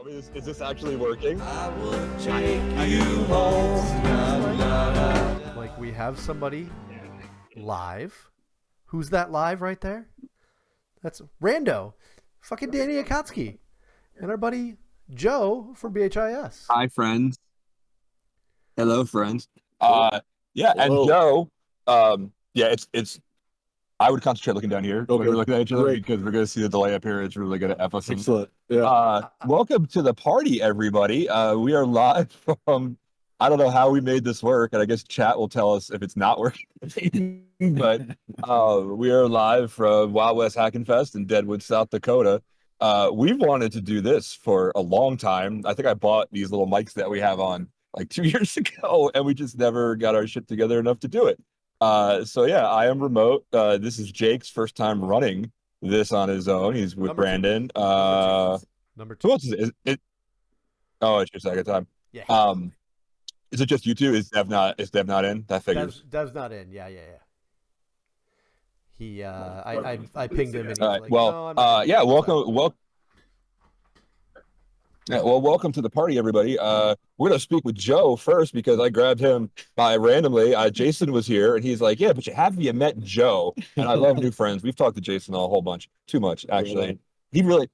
Is this actually working? I will take you home. Like, we have somebody live. Who's that live right there? That's Rando. Fucking Danny Akatsuki. And our buddy Joe from BHIS. Hi, friends. Hello, friends. Yeah, Hello. and Joe, yeah, it's. I would concentrate looking down here when we're looking at each other because we're going to see the delay up here. It's really going to F us. Excellent. Yeah. Welcome to the party, everybody. We are live from, I don't know how we made this work, and I guess chat will tell us if it's not working. But we are live from Wild West Hackin Fest in Deadwood, South Dakota. We've wanted to do this for a long time. I think I bought these little mics that we have on like 2 years ago, and we just never got our shit together enough to do it. So yeah, I am remote. This is Jake's first time running this on his own. He's with Brandon. Number two. Who else is it? Oh, it's your second time. Yeah. Is it just you two? Is Dev not in? That figures. Dev's not in. Yeah. He I pinged him and he's All right. like, Well, no, I'm not yeah, welcome. Yeah, well, welcome to the party, everybody. We're gonna speak with Joe first because I grabbed him by randomly. Jason was here, and he's like, "Yeah, but you met Joe?" And I love new friends. We've talked to Jason a whole bunch, too much actually.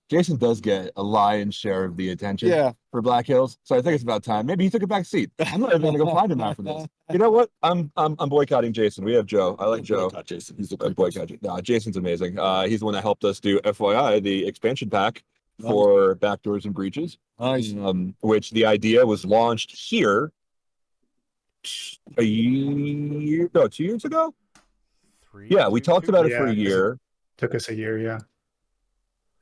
Jason does get a lion's share of the attention for Black Hills, so I think it's about time. Maybe he took a back seat. I'm not even gonna go find him after this. You know what? I'm boycotting Jason. We have Joe. I like Joe. Boycott Jason. He's a Boycott. No, Jason's amazing. He's the one that helped us do FYI, the expansion pack for Backdoors and Breaches. Nice. Which the idea was launched here 2 years ago. Yeah, we talked about it for a year. Took us a year, yeah.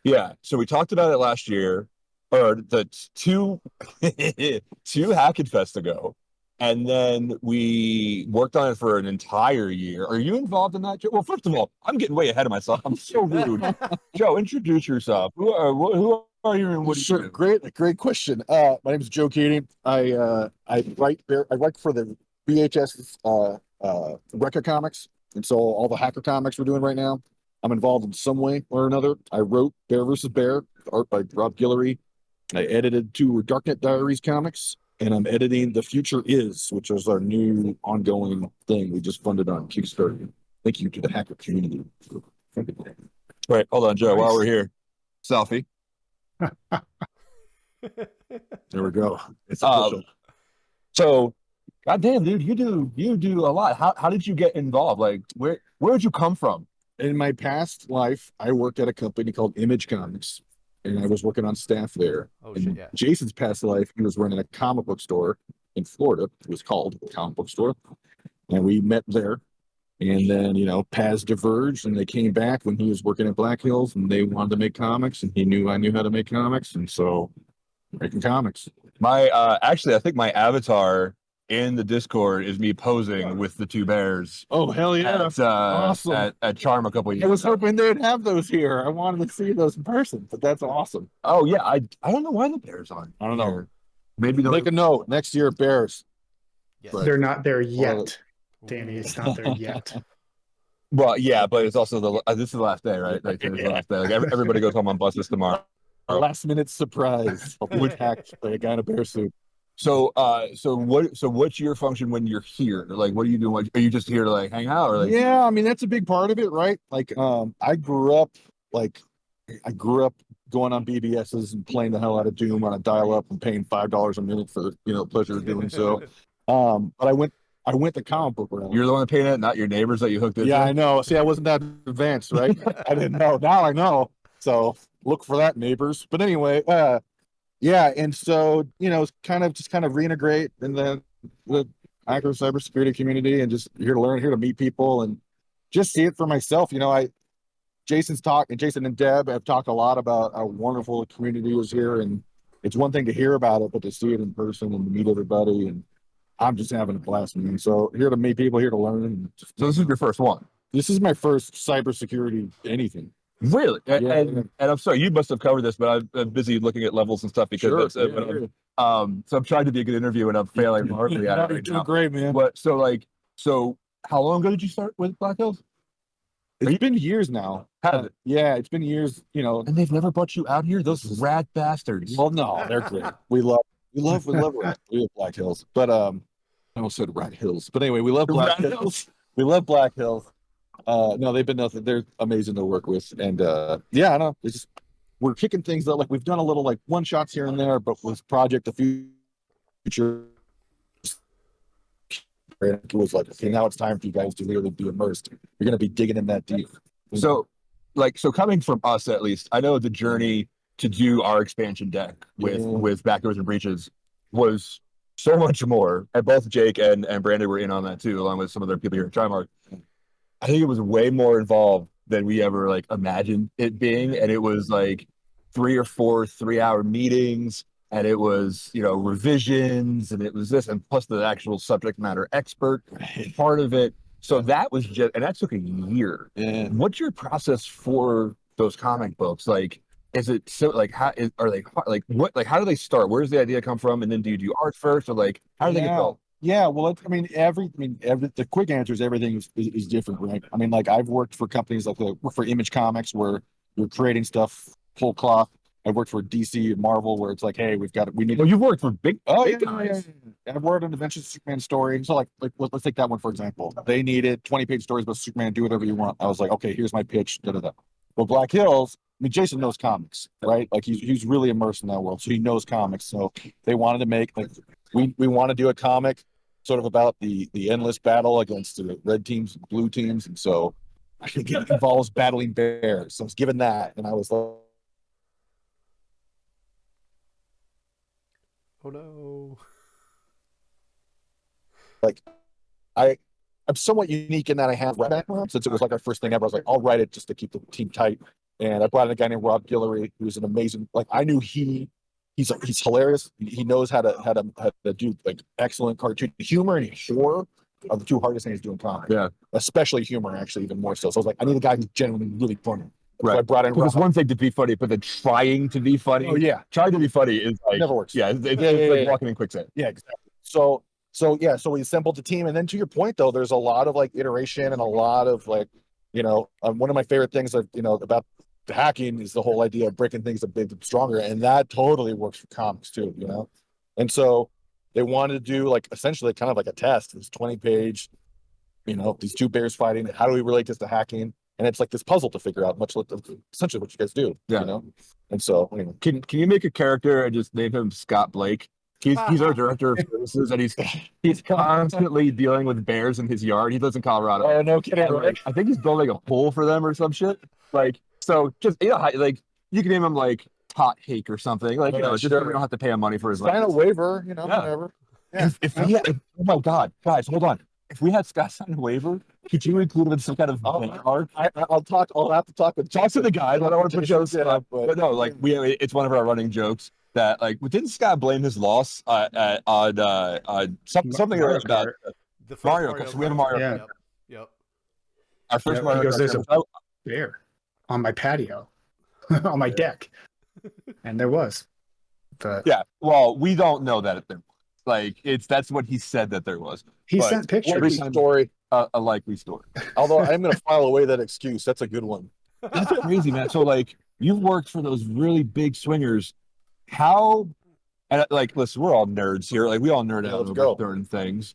Yeah, so we talked about it last year, or the two Hackin Fest ago, and then we worked on it for an entire year. Are you involved in that, Joe? Well, first of all, I'm getting way ahead of myself. I'm so rude. Joe, introduce yourself. Who are you and what do you do? Great question. My name is Joe Keating. I write for the VHS record comics, and so all the hacker comics we're doing right now, I'm involved in some way or another. I wrote Bear vs. Bear, art by Rob Guillory. I edited 2 Darknet Diaries comics, and I'm editing The Future Is, which is our new ongoing thing we just funded on Kickstarter. Thank you to the hacker community. Right, hold on, Joe, while we're here. Selfie. There we go. It's official. So, goddamn, dude, you do a lot. How did you get involved? Like, where did you come from? In my past life, I worked at a company called Image Comics, and I was working on staff there. Oh, in shit, yeah. Jason's past life, he was running a comic book store in Florida. It was called a comic book store, and we met there. And then, paths diverged, and they came back when he was working at Black Hills, and they wanted to make comics, and he knew I knew how to make comics, and so making comics. Actually, I think my avatar in the Discord is me posing with the 2 bears. Oh, hell yeah. Awesome. At Charm a couple of years I was ago. hoping they'd have those here. I wanted to see those in person, but that's awesome. Oh, yeah. I don't know why the bears aren't. I don't know. Here. Maybe they'll Make a note. Next year, Bears. Yes. But- They're not there yet, Danny. It's not there yet. Well, yeah, but it's also this is the last day, right? Like, today's the last day. Like, everybody goes home on buses tomorrow. A last minute surprise. Wood hacked by a guy in a bear suit. So what's your function when you're here? Like, what are you doing? Are you just here to like hang out or like? Yeah, I mean that's a big part of it, right? Like, I grew up going on BBSs and playing the hell out of Doom on a dial-up and paying $5 a minute for the pleasure of doing so. But I went the comic book route. You're the one that paid it, not your neighbors that you hooked into. Yeah, I know. See, I wasn't that advanced, right? I didn't know. Now I know. So look for that, neighbors. But anyway, yeah, and so it's kind of reintegrate in the hacker cybersecurity community, and just here to learn, here to meet people, and just see it for myself. Jason and Deb have talked a lot about how wonderful the community is here, and it's one thing to hear about it, but to see it in person and to meet everybody, and I'm just having a blast, man. So here to meet people, here to learn. And So this is your first one. this is my first cybersecurity anything. Really? Yeah. And I'm sorry, you must have covered this, but I'm busy looking at levels and stuff because Sure, that's yeah. so I'm trying to be a good interview and I'm failing horribly at it You're right doing now. great, man. So how long ago did you start with Black Hills? It's been years now. Has it? Yeah, it's been years. You know, And they've never brought you out here. Those rat bastards. well, no, they're great. We love Black Hills, but I almost said Rat Hills, but anyway, we love Black Rat Hills. We love Black Hills. No, they've been nothing. They're amazing to work with, and yeah, I don't know. It's just we're kicking things up. Like we've done a little like one shots here and there, but with Project the Future, it was like, okay, now it's time for you guys to really be immersed. You're gonna be digging in that deep. So, so coming from us at least, I know the journey to do our expansion deck with Backdoors and Breaches was so much more. And both Jake and Brandon were in on that too, along with some other people here at Trimark. I think it was way more involved than we ever like imagined it being, and it was like 3 or 4 3-hour meetings, and it was revisions, and it was this, and plus the actual subject matter expert part of it. So that was just, and that took a year. Yeah. What's your process for those comic books? Like, is it so like are they like what, like how do they start? Where does the idea come from? And then do you do art first, or like how do they get built? Yeah, well, the quick answer is everything is different, right? I mean, like I've worked for companies like for Image Comics where you're creating stuff whole cloth. I've worked for DC and Marvel where it's like, hey, we need. Well, you've worked for big Yeah, guys. And I've worked on Adventures of Superman story. So like let's take that one for example. They needed 20-page stories about Superman. Do whatever you want. I was like, okay, here's my pitch. Da da da. Well, Black Hills. I mean, Jason knows comics, right? Like he's really immersed in that world, so he knows comics. So they wanted to make like we want to do a comic sort of about the endless battle against the red teams and blue teams, and so I think it involves battling bears. So I was given that, and I was like, Oh no. I'm somewhat unique in that I have background since it was like our first thing ever. I was like, I'll write it just to keep the team tight. And I brought in a guy named Rob Guillory, who's an amazing. Like I knew he's hilarious. He knows how to do like excellent cartoon humor and horror are the two hardest things to do in comics. Yeah, especially humor, actually, even more so. So I was like, I need a guy who's genuinely really funny. right. So I brought in. Because it's one thing to be funny, but then trying to be funny. Oh yeah, trying to be funny is like never works. Yeah, it's like walking in quicksand. Yeah, exactly. So we assembled the team, and then to your point though, there's a lot of like iteration and a lot of like, one of my favorite things about the hacking is the whole idea of breaking things a bit stronger, and that totally works for comics too, And so they wanted to do like essentially kind of like a test. This 20-page, these two bears fighting. How do we relate this to hacking? And it's like this puzzle to figure out, much like essentially what you guys do. Yeah. And so Can you make a character and just name him Scott Blake? He's our director of services, and he's constantly dealing with bears in his yard. He lives in Colorado. Oh, no kidding! Like, I think he's building a pool for them or some shit. Like, so just like you can name him like Tot Hake or something. Like, just so we don't have to pay him money for his sign a waiver, Yeah. whatever. Yeah. If we had, oh my God, guys, hold on. If we had Scott sign a waiver, could you include him in some kind of card? I'll have to talk to the guys. I don't want to put jokes in, but no, like it's one of our running jokes that like didn't Scott blame his loss on something Mario about The first Mario Kart. So we have a Mario Yeah. Kart. Yep. Our first Yeah, Mario because Kart. there's a was- bear on my patio, on my deck, and there was. But yeah. Well, we don't know that there was. Like that's what he said that there was. he But sent pictures. every Likely time- story. A likely story. Although I'm going to file away that excuse. That's a good one. That's crazy, man. So like you've worked for those really big swingers. How and like listen, we're all nerds here. Like we all nerd out Let's over go. certain things.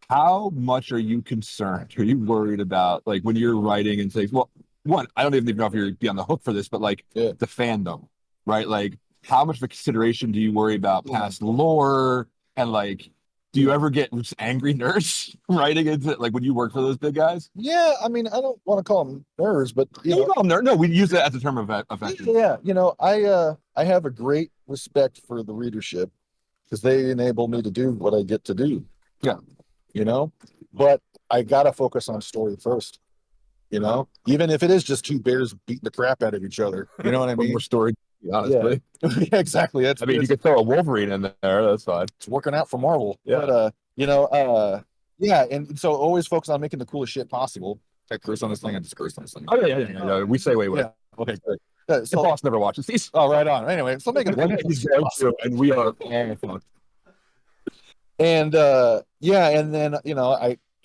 How much are you concerned? Are you worried about like when you're writing and things? Well, one, I don't even know if you're be on the hook for this, but like Yeah. the fandom, right? Like how much of a consideration do you worry about past lore and like do you ever get just angry nerds writing into like when you work for those big guys? Yeah, I mean, I don't want to call them nerds, but Yeah, you call them nerd. No, we use it as a term of affection. yeah, I have a great respect for the readership because they enable me to do what I get to do. Yeah. But I gotta focus on story first. Even if it is just two bears beating the crap out of each other. You know what I One mean? more story, honestly. Yeah, exactly. That's I mean, you could throw a Wolverine in there. That's fine. it's working out for Marvel. Yeah. But yeah, and so always focus on making the coolest shit possible. I curse on this thing, I just cursed on this thing. Oh yeah. We say wait. Yeah. Okay, great. The So, boss never watches these. oh, right on. Anyway, so making the One coolest he's shit going possible. to, and we are all fucked. And yeah, and then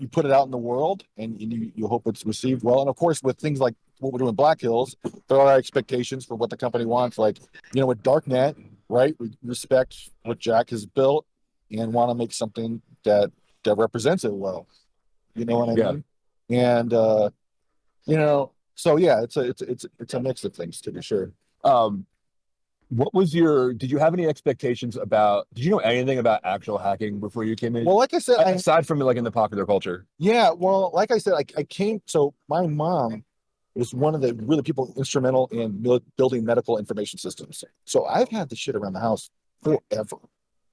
you put it out in the world, and you hope it's received well. And of course, with things like what we're doing in Black Hills, there are expectations for what the company wants. Like, with Darknet, right? We respect what Jack has built and want to make something that represents it well. You know what I mean? And so yeah, it's a mix of things, to be sure. What was did you have any expectations did you know anything about actual hacking before you came in? Well, like I said, aside from like in the popular culture. Yeah, well, like I said, I came, so my mom was one of the really people instrumental in building medical information systems. So I've had this shit around the house forever,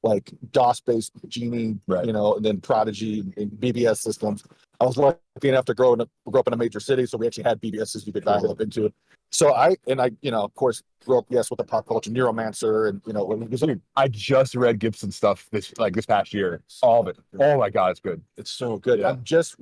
like DOS-based Genie, Right. And then Prodigy and BBS systems. I was lucky enough to grow up in a major city, so we actually had BBSs you could dial up into. So I of course, grew up, yes, with the pop culture, Neuromancer, and I just read Gibson stuff this past year. All of it. Oh my God, it's good. It's so good. Yeah. I'm just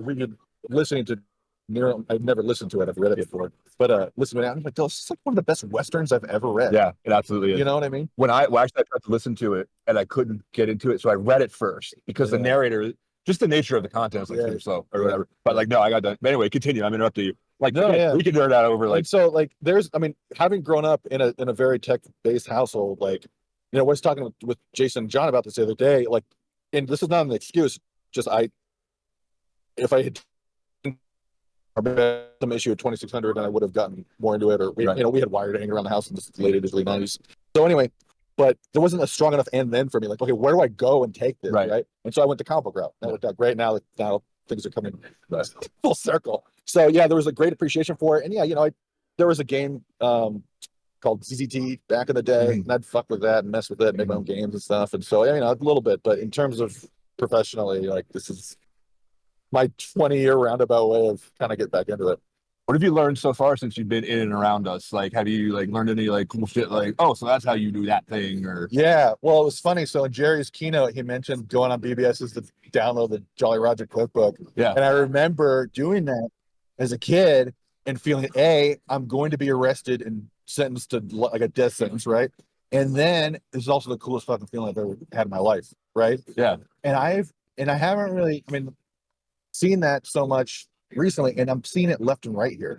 listening to Neuro. I've never listened to it. I've read it before, but listening to it, I'm like, this is like one of the best westerns I've ever read. Yeah, it absolutely is. You know what I mean? I tried to listen to it and I couldn't get into it, so I read it first because the narrator, just the nature of the content was super slow or whatever. But no, I got done. But anyway, continue. I'm interrupting you. We can nerd out over so there's, having grown up in a very tech-based household, I was talking with Jason and John about this the other day, and this is not an excuse, just if I had some issue at 2600 and I would have gotten more into it, or we had wired hanging around the house in the late 80s, early 90s. So anyway, but there wasn't a strong enough and then for me, okay, where do I go and take this, right? And so I went the comic book route. That worked out great. Now things are coming full circle. So yeah, there was a great appreciation for it. And there was a game called ZZT back in the day, and I'd fuck with that and mess with it, make my own games and stuff. And so a little bit, but in terms of professionally, this is my 20-year roundabout way of kind of get back into it. What have you learned so far since you've been in and around us? Have you learned any cool shit? So that's how you do that thing, or? Yeah, well, it was funny. So in Jerry's keynote, he mentioned going on BBS's to download the Jolly Roger cookbook. Yeah, and I remember doing that as a kid and feeling, I'm going to be arrested and sentenced to a death sentence, right? And then it's also the coolest fucking feeling I've ever had in my life, right? Yeah, and I haven't really, seen that so much recently, and I'm seeing it left and right here.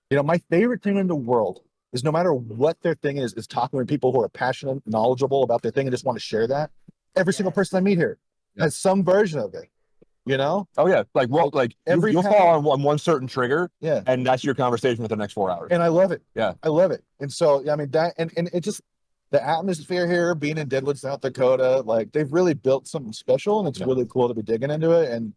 My favorite thing in the world is, no matter what their thing is talking with people who are passionate, knowledgeable about their thing, and just want to share that. Every single person I meet here has some version of it. Oh yeah, you'll fall on one certain trigger, and that's your conversation for the next 4 hours. And I love it. Yeah, I love it. And so that, and it just, the atmosphere here, being in Deadwood, South Dakota, they've really built something special, and it's really cool to be digging into it. And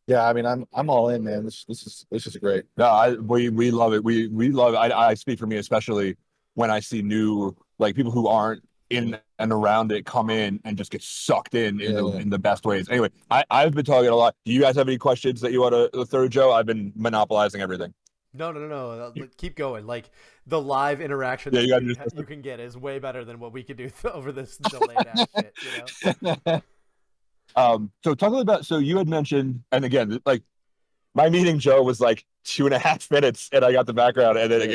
yeah, I'm all in, man. This is great. No, we love it. We love it. I speak for me, especially when I see new people who aren't in and around it come in and just get sucked in the best ways. Anyway, I've been talking a lot. Do you guys have any questions that you want to throw, Joe? I've been monopolizing everything. No. Keep going. The live interaction you can get is way better than what we could do over this delayed ass shit. So talk a little about, so you had mentioned, and again, my meeting Joe was 2.5 minutes and I got the background, and then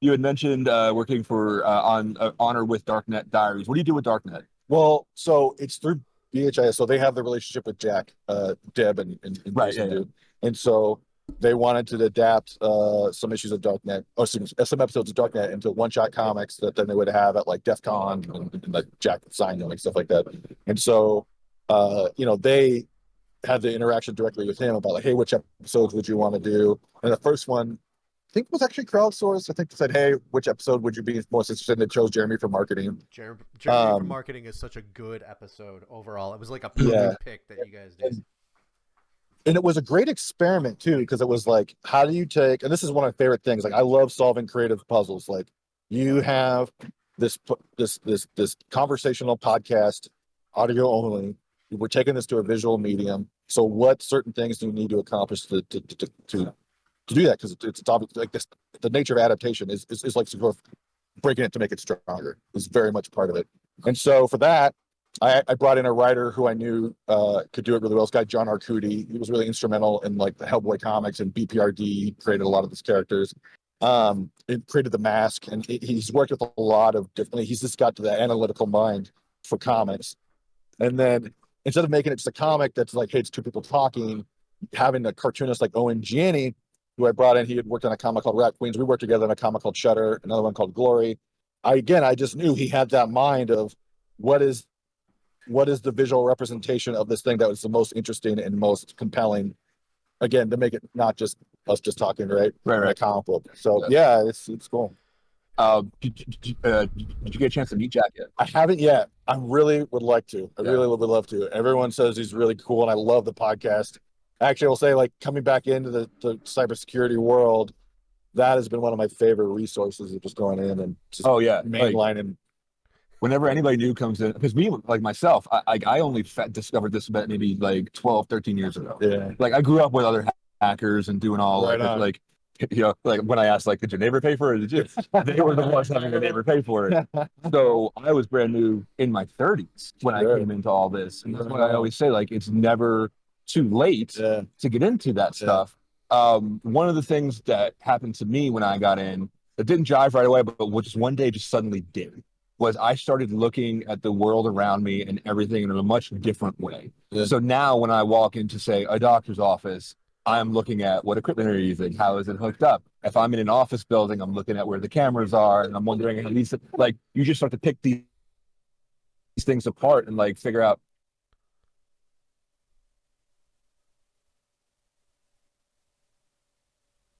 you had mentioned working for on Honor with Darknet Diaries. What do you do with Darknet? Well, so it's through BHIS, so they have the relationship with Jack, Deb, and right, and so they wanted to adapt some issues of Darknet, or some episodes of Darknet into one-shot comics that then they would have at DEF CON and Jack signed them and stuff like that. And so, they had the interaction directly with him about hey, which episodes would you want to do? And the first one, I think, was actually crowdsourced. I think they said, hey, which episode would you be most interested in? They chose Jeremy for marketing. Jeremy for marketing is such a good episode overall. It was a perfect pick that you guys did. And it was a great experiment too, because it was how do you take, and this is one of my favorite things, I love solving creative puzzles. You have this conversational podcast, audio only. We're taking this to a visual medium. So what certain things do you need to accomplish to do that? Because it's obviously the nature of adaptation is sort of breaking it to make it stronger is very much part of it. And so for that, I brought in a writer who I knew could do it really well. This guy, John Arcudi. He was really instrumental in the Hellboy comics and BPRD, created a lot of these characters. It created the Mask, and he's worked with a lot of different. He's just got to the analytical mind for comics. And then instead of making it just a comic that's like, hey, it's two people talking, having a cartoonist like Owen Gianni, who I brought in, he had worked on a comic called Rat Queens. We worked together on a comic called Shutter, another one called Glory. I just knew he had that mind of what is the visual representation of this thing that was the most interesting and most compelling. Again, to make it not just us just talking, right? Right. In a comic book. So yeah, it's cool. Did you get a chance to meet Jack yet? I haven't yet. I really would like to. I really would love to. Everyone says he's really cool, and I love the podcast. Actually, I will say, like, coming back into the cybersecurity world, that has been one of my favorite resources of just going in and just mainlining. Whenever anybody new comes in, because me, like myself, I only discovered this about maybe like 12, 13 years ago. Yeah. Like I grew up with other hackers and doing all like when I asked, like, did your neighbor pay for it? Did you? They were the ones having their neighbor pay for it. So I was brand new in my 30s when I came into all this. And that's why I always say, like, it's never too late to get into that stuff. One of the things that happened to me when I got in, that didn't jive right away, but just one day just suddenly did, was I started looking at the world around me and everything in a much different way. So now when I walk into, say, a doctor's office, I'm looking at what equipment are you using? How is it hooked up? If I'm in an office building, I'm looking at where the cameras are, and I'm wondering how these, like, you just start to pick these things apart and like figure out.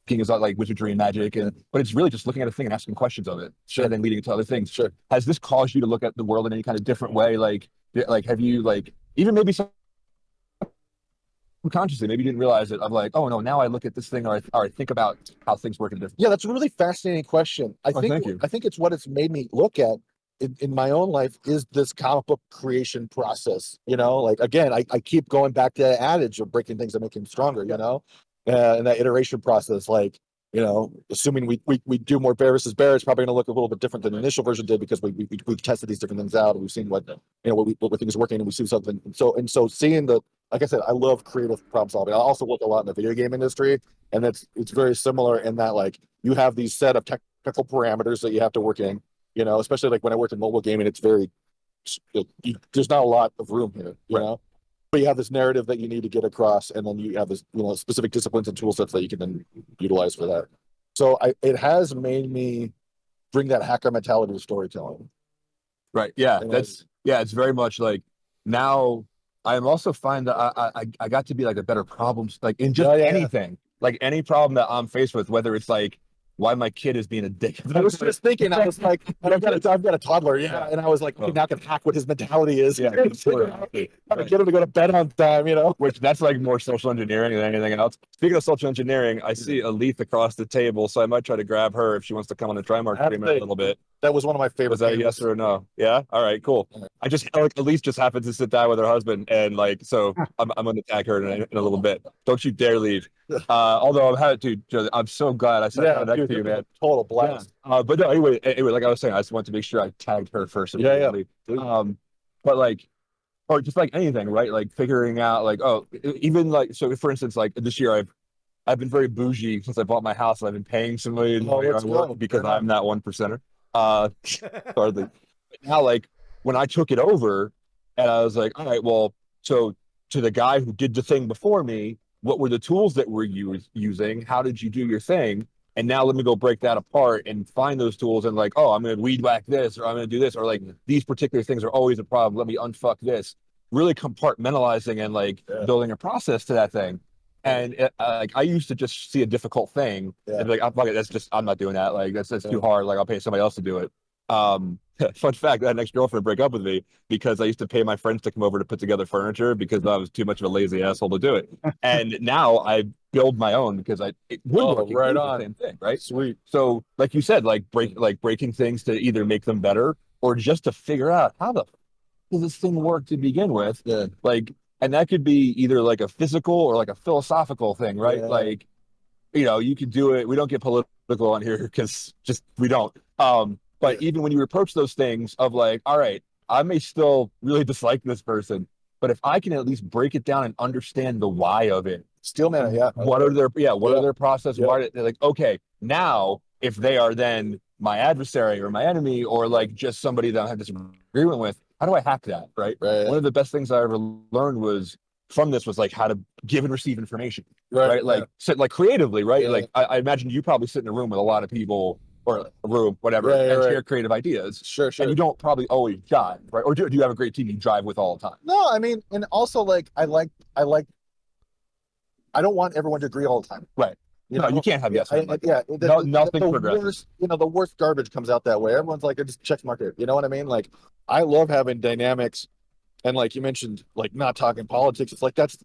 Is not like wizardry and magic, but it's really just looking at a thing and asking questions of it, and then leading it to other things. Has this caused you to look at the world in any kind of different way? Like have you, like, even maybe subconsciously, maybe you didn't realize it, of like, oh no, now I look at this thing, or I think about how things work in different. Yeah, that's a really fascinating question. I think it's what it's made me look at in my own life is this comic book creation process. You know, like, again, I keep going back to that adage of breaking things and making them stronger. You know. And that iteration process, like, you know, assuming we do more bear versus bear, it's probably going to look a little bit different than the initial version did, because we've tested these different things out, and we've seen what we think is working, and we see something. So seeing like I said, I love creative problem solving. I also work a lot in the video game industry, and it's very similar in that, like, you have these set of technical parameters that you have to work in. You know, especially like when I worked in mobile gaming, it's very there's not a lot of room here. You know. But you have this narrative that you need to get across, and then you have this, specific disciplines and tool sets that you can then utilize for that. So it has made me bring that hacker mentality to storytelling. Right. Yeah. It's very much like, now I am also find that I got to be like a better problem, like in just anything, like any problem that I'm faced with, whether it's like why my kid is being a dick. I was just thinking, I was like, I've got a toddler, and I was like, okay, now I can hack what his mentality is. Yeah, how to get him to go to bed on time, Which that's like more social engineering than anything else. Speaking of social engineering, I see Alith across the table, so I might try to grab her if she wants to come on the Trimark stream a little bit. That was one of my favorite. Was that a yes or a no? Yeah. All right. Cool. I just, like, Elise just happens to sit down with her husband, and like, so I'm going to tag her in a little bit. Don't you dare leave. Although I'm so glad I sat down next to you, man. Total blast. Yeah. But no, anyway, like I was saying, I just wanted to make sure I tagged her first. But like, or just like anything, right? Like figuring out, like, oh, even like, so for instance, like this year I've been very bougie since I bought my house, and I've been paying somebody because I'm that 1%er. Hardly. Now, like, when I took it over, and I was like, all right, well, so to the guy who did the thing before me, what were the tools that we're using? How did you do your thing? And now let me go break that apart and find those tools, and like, oh, I'm going to weed whack this, or I'm going to do this, or like these particular things are always a problem. Let me unfuck this. Really compartmentalizing and like building a process to that thing. And like, I used to just see a difficult thing and be like, I'm not doing that. Like, that's too hard. Like, I'll pay somebody else to do it. Fun fact, I had an ex-girlfriend break up with me because I used to pay my friends to come over to put together furniture because I was too much of a lazy asshole to do it. And now I build my own because woodworking is the same thing, right? Sweet. So like you said, breaking things to either make them better or just to figure out how does this thing work to begin with. Like, and that could be either like a physical or like a philosophical thing, right? Like, you could do it. We don't get political on here because we don't. But even when you approach those things of like, all right, I may still really dislike this person, but if I can at least break it down and understand the why of it. Steelman, What are their process? Why they're like, okay, now if they are then my adversary or my enemy or like just somebody that I have disagreement with, how do I hack that? Right. Right. One of the best things I ever learned was like how to give and receive information. Right. Right. Like sit like creatively, right? Yeah. Like I imagine you probably sit in a room with a lot of people or a room, whatever, Right, and right. share creative ideas. Sure. And you don't probably always jive, right? Or do you have a great team you drive with all the time? No, I mean, and also like I don't want everyone to agree all the time. Right. You No, know, you can't have yes men. nothing progressive. worst, the worst garbage comes out that way. Everyone's like, it just checks mark it. You know what I mean? Like, I love having dynamics, and like you mentioned, like not talking politics. It's like that's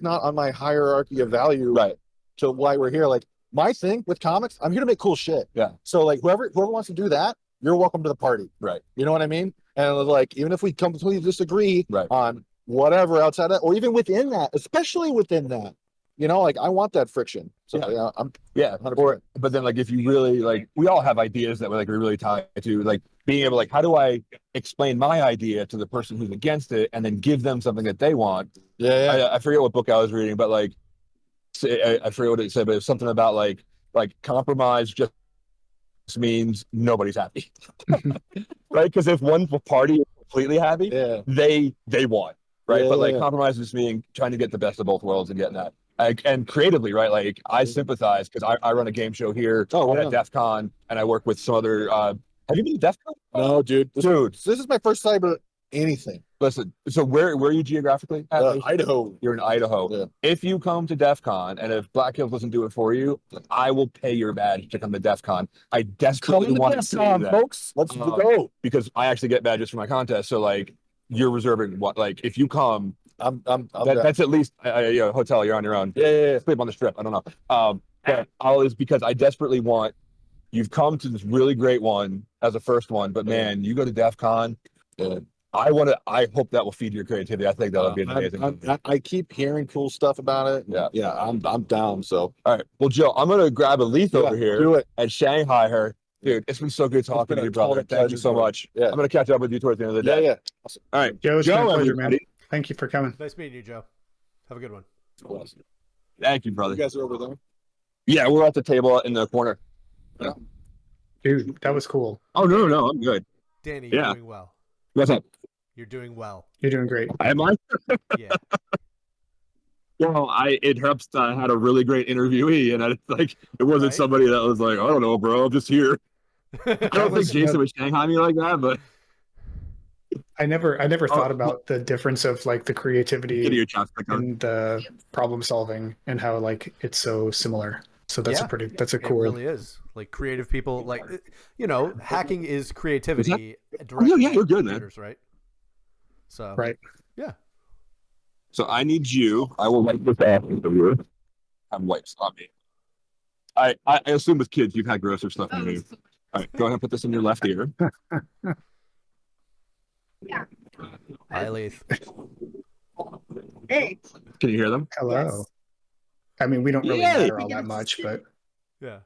not on my hierarchy of value, Right. To why we're here. Like my thing with comics, I'm here to make cool shit. Yeah. So like whoever wants to do that, you're welcome to the party. Right. You know what I mean? And like even if we completely disagree Right. on whatever outside that, or even within that, especially within that. Like I want that friction. So Yeah. I'm 100%. Or but then like if you really like we all have ideas that we're really tied to like being able like how do I explain my idea to the person who's against it and then give them something that they want. I forget what book I was reading, but like I forget what it said, but it's something about like compromise just means nobody's happy. Right? Because if one party is completely happy, they won. Right. But like compromise just meaning trying to get the best of both worlds and getting that. And creatively, right? Like I sympathize because I run a game show here at DEF CON and I work with some other have you been to DEF CON? No, dude. This is my first time about anything. Listen, so where are you geographically? Idaho. You're in Idaho. Yeah. If you come to DEF CON and if Black Hills doesn't do it for you, I will pay your badge to come to DEF CON. I desperately want to see that. Folks. Let's go. Because I actually get badges for my contest. So like you're reserving what like if you come that's at least a hotel. You're on your own. Yeah. Sleep on the strip. I don't know. But all is because I desperately want. You've come to this really great one as a first one, but man, you go to DEF CON. I hope that will feed your creativity. I think that'll be amazing. I keep hearing cool stuff about it. Yeah. I'm down. So all right. Well, Joe, I'm gonna grab a Leaf over here. Do it. And Shanghai her. Dude, it's been so good talking to you, brother. Thank you so much. Yeah. I'm gonna catch up with you towards the end of the day. Yeah. Awesome. All right. Joe, it's been a pleasure, man. Everybody. Thank you for coming. Nice meeting you, Joe. Have a good one. Thank you, brother. You guys are over there? Yeah, we're at the table in the corner. Yeah. Dude, that was cool. Oh no, I'm good. Danny, you're doing well. What's up? You're doing well. You're doing great. Am I? Yeah. Well, it helps. I had a really great interviewee, and it wasn't somebody that was like, I don't know, bro, I'm just here. I don't think Jason would Shanghai me like that, but I never thought about the difference of like the creativity and the problem solving and how like it's so similar. So that's a cool. It really is. Like creative people, like hacking is creativity. You're good, man. Right. So right. Yeah. So I need you. I will wipe this off with the wood. Have wipes on me. I assume with kids you've had grosser stuff than me. All right, go ahead and put this in your left ear. Yeah. Hi, Leith. Hey. Can you hear them? Hello. Yes. I mean, we don't really matter all that much, but yeah.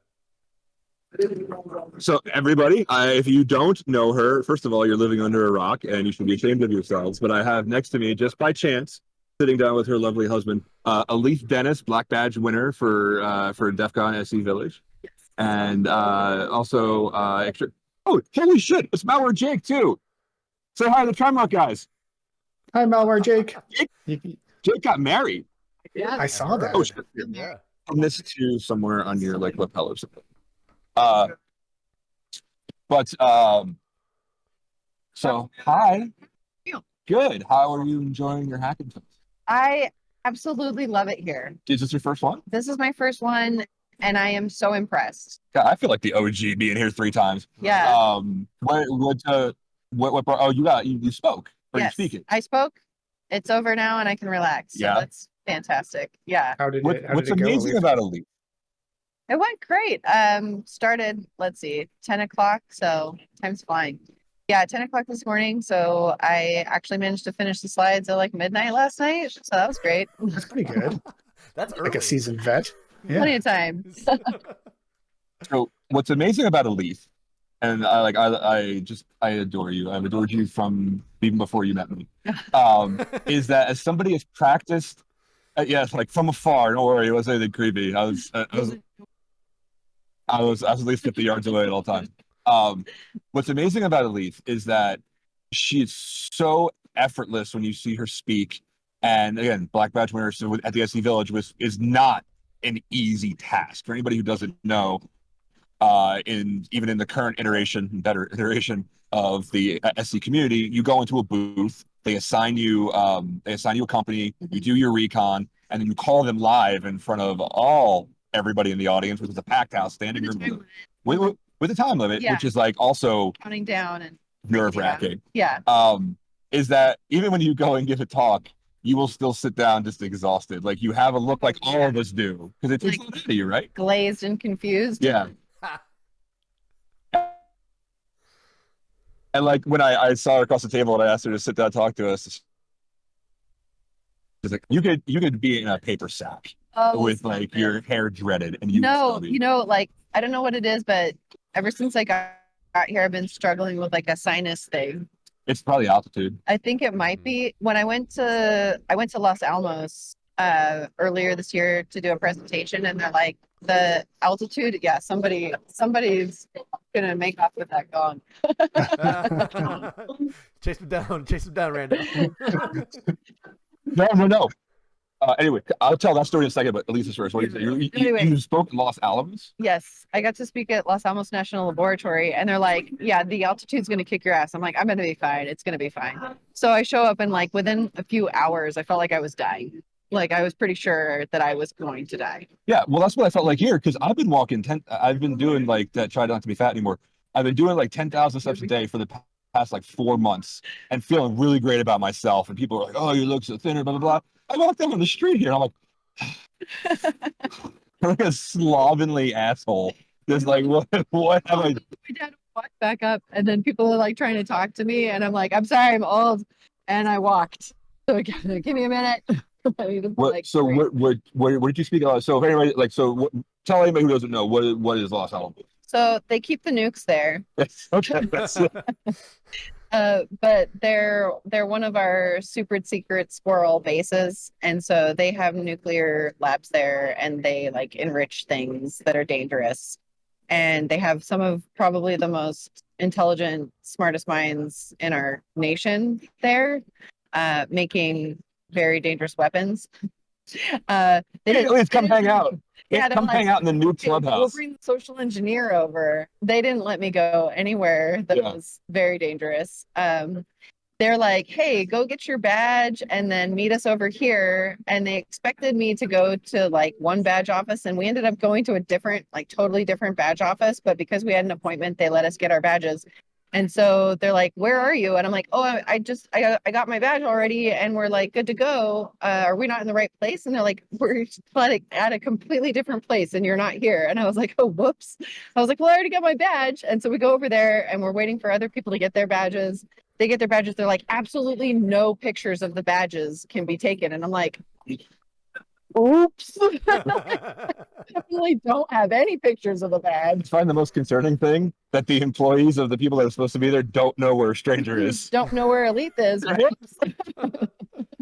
So everybody, if you don't know her, first of all, you're living under a rock and you should be ashamed of yourselves. But I have next to me, just by chance, sitting down with her lovely husband, Elise Dennis, Black Badge winner for DEF CON SC Village. Yes. And also extra. Oh, holy shit! It's Malware Jake too. Say hi to the Trimark guys. hi, Malware Jake. Jake got married. Yeah. I saw that. Oh shit! Yeah. And this too somewhere on your like lapel or something. But so hi. Good. How are you enjoying your Hackin? I absolutely love it here. Is this your first one? This is my first one, and I am so impressed. God, I feel like the OG being here 3 times. Yeah. What you spoke or you Yes, speaking? I spoke. It's over now, and I can relax. So Yeah. that's fantastic. Yeah. How did What's it go? amazing about Elite? It went great. Started, let's see, 10 o'clock. So time's flying. Yeah, 10 o'clock this morning. So I actually managed to finish the slides at like midnight last night. So that was great. That's pretty good. That's Like early. a seasoned vet. Yeah. Plenty of time. So what's amazing about Elite, and I adore you. I've adored you from even before you met me. Is that as somebody has practiced, yes, like from afar. Don't worry, it wasn't anything creepy. I was at least 50 yards away at all times. What's amazing about Elite is that she is so effortless when you see her speak. And again, Black Badge winner at the SC Village is not an easy task for anybody who doesn't know. Even in the current better iteration of the SC community, you go into a booth, they assign you a company, you do your recon, and then you call them live in front of everybody in the audience, which is a packed house, standing room with a time limit, which is like also counting down and nerve-wracking. Yeah. Is that even when you go and give a talk, you will still sit down just exhausted. Like you have a look like all of us do, because it takes a lot out of you, right? Glazed and confused. Yeah. And like when I saw her across the table and I asked her to sit down and talk to us, she's like, you could be in a paper sack with like your hair dreaded, and like I don't know what it is, but ever since I got here, I've been struggling with like a sinus thing. It's probably altitude. I think it might be. When I went to Los Alamos earlier this year to do a presentation, and they're like, the altitude, somebody's gonna make off with that gong. Chase him down, Randall. No. Anyway, I'll tell that story in a second, but at least first. You spoke in Los Alamos? Yes, I got to speak at Los Alamos National Laboratory, and they're like, yeah, the altitude's going to kick your ass. I'm like, I'm going to be fine. It's going to be fine. So I show up, and like within a few hours, I felt like I was dying. Like I was pretty sure that I was going to die. Yeah, well, that's what I felt like here, because I've been I've been doing like that, try not to be fat anymore. I've been doing like 10,000 steps a day for the past like 4 months and feeling really great about myself. And people are like, oh, you look so thinner, blah, blah, blah. I walked down on the street here and I'm like, I'm like a slovenly asshole. Just like, what have I? My dad walked back up, and then people are like trying to talk to me, and I'm like, I'm sorry, I'm old, and I walked. So give me a minute. What did you speak about? So if anybody tell anybody who doesn't know what is Los Alamos. So they keep the nukes there. Okay, that's it. But they're one of our super secret squirrel bases, and so they have nuclear labs there, and they like enrich things that are dangerous, and they have some of probably the most intelligent, smartest minds in our nation there, making very dangerous weapons. Please come hang out. Yeah, come hang out in the new clubhouse. We'll bring the social engineer over. They didn't let me go anywhere that was very dangerous. They're like, hey, go get your badge and then meet us over here. And they expected me to go to like one badge office, and we ended up going to a different, like totally different badge office. But because we had an appointment, they let us get our badges. And so they're like, where are you? And I'm like, oh, I got my badge already, and we're like, good to go. Are we not in the right place? And they're like, we're like at a completely different place, and you're not here. And I was like, oh, whoops. I was like, well, I already got my badge. And so we go over there, and we're waiting for other people to get their badges. They get their badges. They're like, absolutely no pictures of the badges can be taken. And I'm like, oops. Definitely don't have any pictures of the badge. I find the most concerning thing that the employees of the people that are supposed to be there don't know where a stranger is. Don't know where Elite is. Whoops.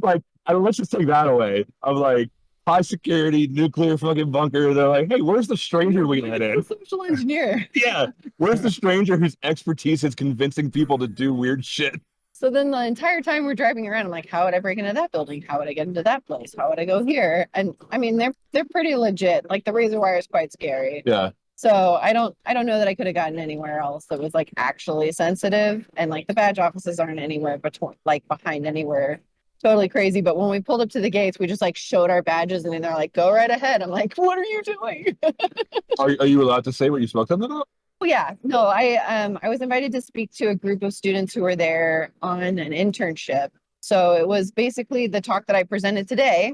Like, let's just take that away. I'm like, high security, nuclear fucking bunker. They're like, hey, where's the stranger we let in? Social engineer. Yeah. Where's the stranger whose expertise is convincing people to do weird shit? So then the entire time we're driving around, I'm like, how would I break into that building? How would I get into that place? How would I go here? And I mean, they're pretty legit. Like the razor wire is quite scary. Yeah. So I don't know that I could have gotten anywhere else that was like actually sensitive. And like the badge offices aren't anywhere behind anywhere totally crazy. But when we pulled up to the gates, we just like showed our badges, and then they're like, go right ahead. I'm like, what are you doing? Are you allowed to say what you spoke to them about? Oh, yeah, no, I was invited to speak to a group of students who were there on an internship. So it was basically the talk that I presented today,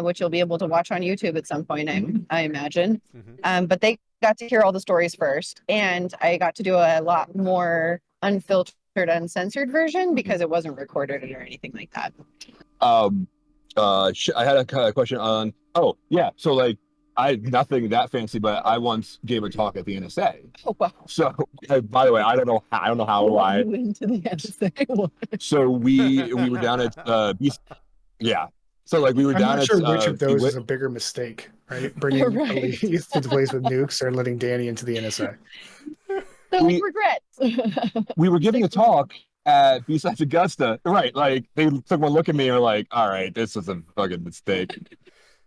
which you'll be able to watch on YouTube at some point, I imagine. Mm-hmm. But they got to hear all the stories first, and I got to do a lot more unfiltered, uncensored version because it wasn't recorded or anything like that. I had a question on. Oh yeah, so like. Nothing that fancy, but I once gave a talk at the NSA. Oh wow! So, by the way, I don't know how or why. Into the NSA. So we were down at yeah. So like we were down not sure at which of those is a bigger mistake, right? Bringing Elise to the place with nukes or letting Danny into the NSA. So regrets. We were giving a talk, at B-Sides Augusta. Right. Like they took one look at me and were like, all right, this is a fucking mistake.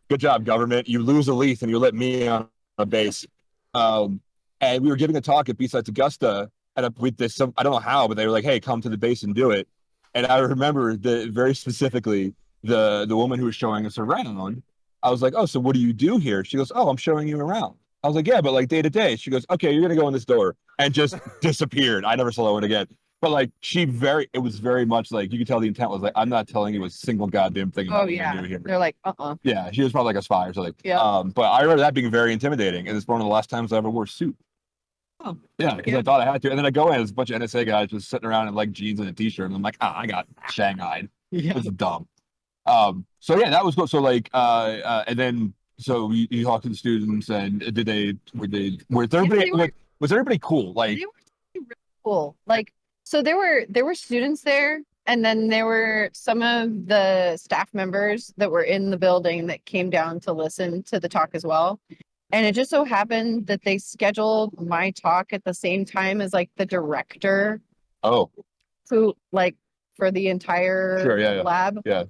Good job, government. You lose a leaf and you let me on a base. And we were giving a talk at B-Sides Augusta, and with this, I don't know how, but they were like, hey, come to the base and do it. And I remember very specifically the woman who was showing us around. I was like, oh, so what do you do here? She goes, oh, I'm showing you around. I was like, yeah, but like day to day. She goes, okay, you're gonna go in this door, and just disappeared. I never saw that one again. But like it was very much like you could tell the intent was like, I'm not telling you a single goddamn thing about what I do here. They're like, Yeah, she was probably like a spy or something. Yeah. But I remember that being very intimidating, and it's one of the last times I ever wore a suit. Oh. Yeah, because I thought I had to, and then I go in, there's a bunch of NSA guys just sitting around in like jeans and a t-shirt, and I'm like, I got shanghaied. Yeah. This is dumb. So yeah, that was cool. So like, and then so you talked to the students, and was everybody cool? Like, They were really cool. Like, so there were students there, and then there were some of the staff members that were in the building that came down to listen to the talk as well. And it just so happened that they scheduled my talk at the same time as like the director oh, who like for the entire Sure, yeah. lab Yeah.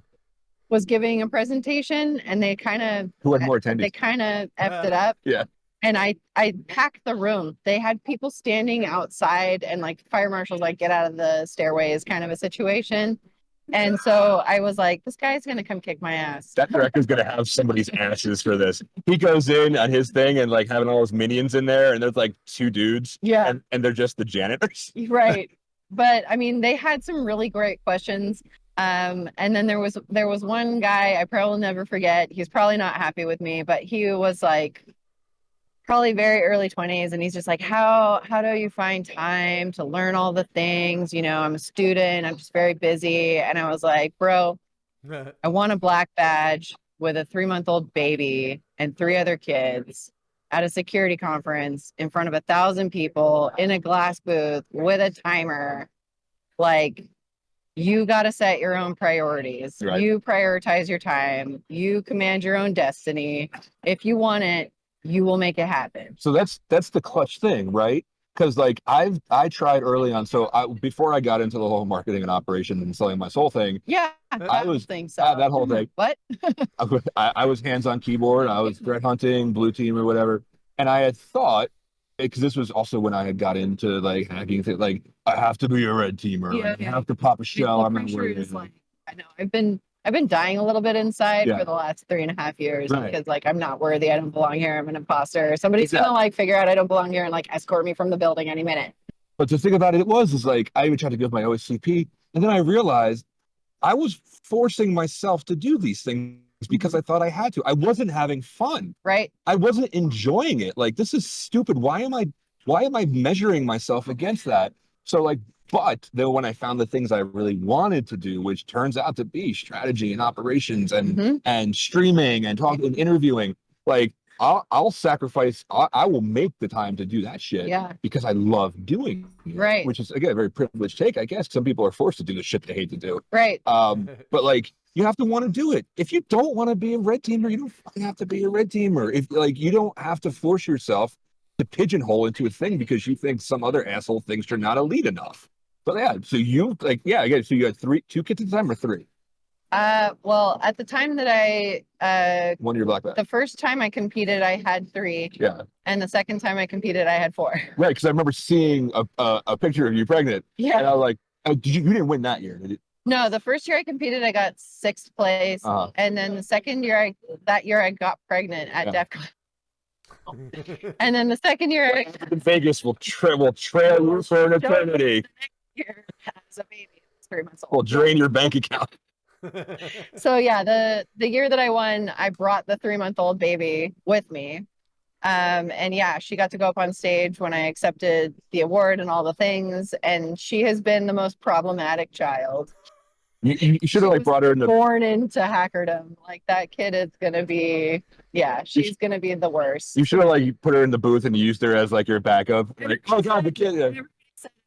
was giving a presentation, and they kind of who had more attendees? they kind of effed it up. Yeah. And I packed the room. They had people standing outside, and like fire marshals like get out of the stairways kind of a situation. And so I was like, this guy's gonna come kick my ass. That director's gonna have somebody's asses for this. He goes in on his thing and like having all his minions in there, and there's like two dudes. Yeah. And they're just the janitors. Right. But I mean, they had some really great questions. And then there was one guy I probably will never forget. He's probably not happy with me, but he was like probably very early 20s, and he's just like, how do you find time to learn all the things? You know, I'm a student, I'm just very busy. And I was like, bro, I want a black badge with a 3-month-old baby and 3 other kids at a security conference in front of 1,000 people in a glass booth with a timer. Like, you got to set your own priorities. Right. You prioritize your time. You command your own destiny. If you want it, you will make it happen. So that's the clutch thing, right? Because like I tried early on. So before I got into the whole marketing and operation and selling my soul thing, Yeah, I was think so. that whole thing. What? I was hands on keyboard. I was threat hunting, blue team or whatever, and I had thought, because this was also when I had got into like hacking, like I have to be a red teamer. Yeah, I have to pop a shell. I'm not Pressure worried. is like, I know. I've been dying a little bit inside for the last 3.5 years because like I'm not worthy. I don't belong here. I'm an imposter. Somebody's gonna like figure out I don't belong here and like escort me from the building any minute. But the thing about it is like I even tried to give my OSCP, and then I realized I was forcing myself to do these things because I thought I had to. I wasn't having fun. Right. I wasn't enjoying it. Like, this is stupid. Why am I measuring myself against that? So like, but then when I found the things I really wanted to do, which turns out to be strategy and operations and streaming and talking and interviewing, like I'll sacrifice, I will make the time to do that shit because I love doing it. Right. Which is, again, a very privileged take, I guess. Some people are forced to do the shit they hate to do. Right. But like, you have to want to do it. If you don't want to be a red teamer, you don't fucking have to be a red teamer. If like, you don't have to force yourself to pigeonhole into a thing because you think some other asshole thinks you're not elite enough. But yeah, so you like, again, so you had 2 kids at the time or 3? Well, at the time that I 1 year black belt. the first time I competed, I had 3. Yeah. And the second time I competed, I had 4. Right, because I remember seeing a picture of you pregnant. Yeah. And I was like, oh, you didn't win that year, did you? No, the first year I competed, I got 6th place. And then the second year, I got pregnant at DEF CON. And then the second year, Vegas will trail you for an eternity. year has a baby. It's 3 months old. Will drain your bank account. So yeah, the year that I won, I brought the 3-month-old baby with me. And yeah, she got to go up on stage when I accepted the award and all the things. And she has been the most problematic child. You should have like brought her in the Born into hackerdom. Like that kid is gonna be, she's gonna be the worst. You should have like put her in the booth and used her as like your backup. Like, oh god, the kid.